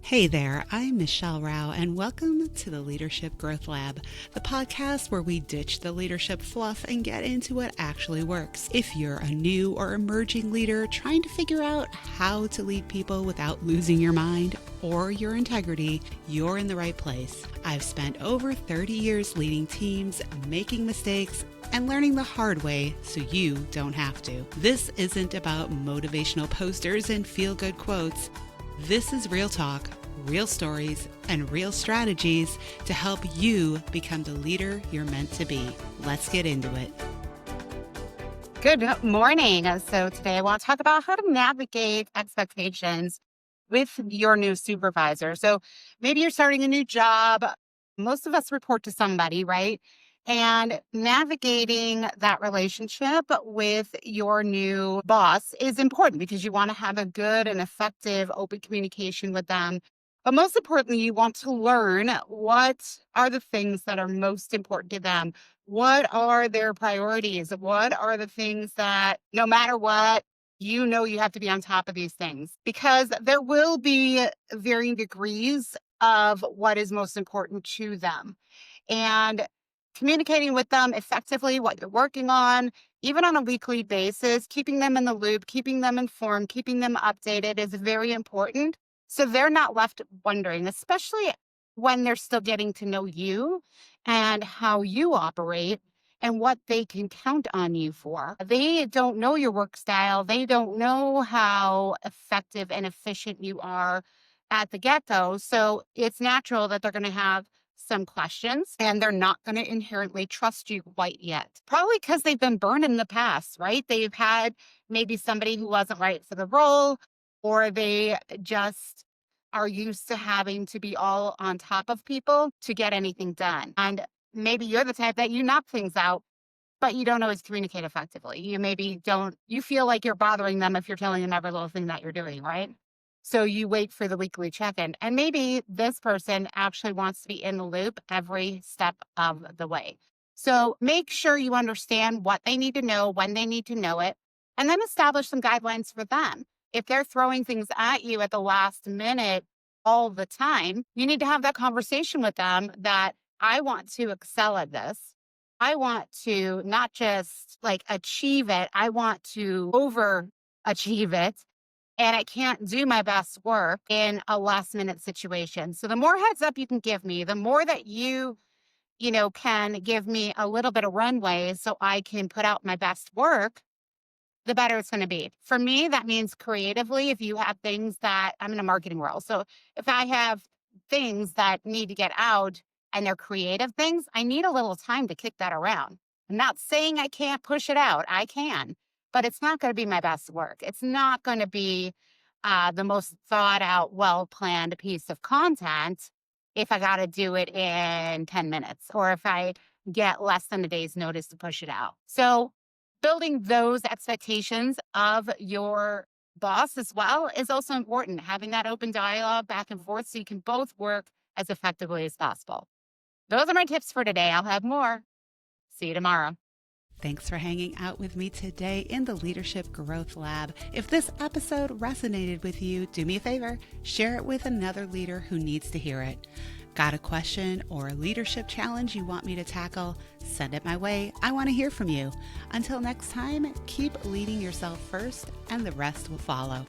Hey there, I'm Michelle Rao, and welcome to the Leadership Growth Lab, the podcast where we ditch the leadership fluff and get into what actually works. If you're a new or emerging leader trying to figure out how to lead people without losing your mind or your integrity, you're in the right place. I've spent over 30 years leading teams, making mistakes, and learning the hard way so you don't have to. This isn't about motivational posters and feel-good quotes. This is real talk, real stories, and real strategies to help you become the leader you're meant to be. Let's get into it. Good morning. So today I want to talk about how to navigate expectations with your new supervisor. So maybe you're starting a new job. Most of us report to somebody, right? And navigating that relationship with your new boss is important because you want to have a good and effective open communication with them. But most importantly, you want to learn what are the things that are most important to them. What are their priorities? What are the things that no matter what, you know you have to be on top of these things because there will be varying degrees of what is most important to them. And communicating with them effectively, what you're working on, even on a weekly basis, keeping them in the loop, keeping them informed, keeping them updated is very important. So they're not left wondering, especially when they're still getting to know you and how you operate and what they can count on you for. They don't know your work style. They don't know how effective and efficient you are at the get-go. So it's natural that they're going to have some questions and they're not going to inherently trust you quite yet. Probably because they've been burned in the past, right? They've had maybe somebody who wasn't right for the role, or they just are used to having to be all on top of people to get anything done. And maybe you're the type that you knock things out, but you don't always communicate effectively. You feel like you're bothering them if you're telling them every little thing that you're doing, right? So you wait for the weekly check-in. And maybe this person actually wants to be in the loop every step of the way. So make sure you understand what they need to know, when they need to know it, and then establish some guidelines for them. If they're throwing things at you at the last minute all the time, you need to have that conversation with them that I want to excel at this. I want to not just achieve it, I want to overachieve it. And I can't do my best work in a last minute situation. So the more heads up you can give me, the more that you can give me a little bit of runway so I can put out my best work, the better it's going to be. For me, that means creatively, if you have things that I'm in a marketing role. So if I have things that need to get out and they're creative things, I need a little time to kick that around. I'm not saying I can't push it out. I can, but it's not going to be my best work. It's not going to be the most thought out, well-planned piece of content if I got to do it in 10 minutes or if I get less than a day's notice to push it out. So building those expectations of your boss as well is also important. Having that open dialogue back and forth so you can both work as effectively as possible. Those are my tips for today. I'll have more. See you tomorrow. Thanks for hanging out with me today in the Leadership Growth Lab. If this episode resonated with you, do me a favor, share it with another leader who needs to hear it. Got a question or a leadership challenge you want me to tackle? Send it my way. I want to hear from you. Until next time, keep leading yourself first and the rest will follow.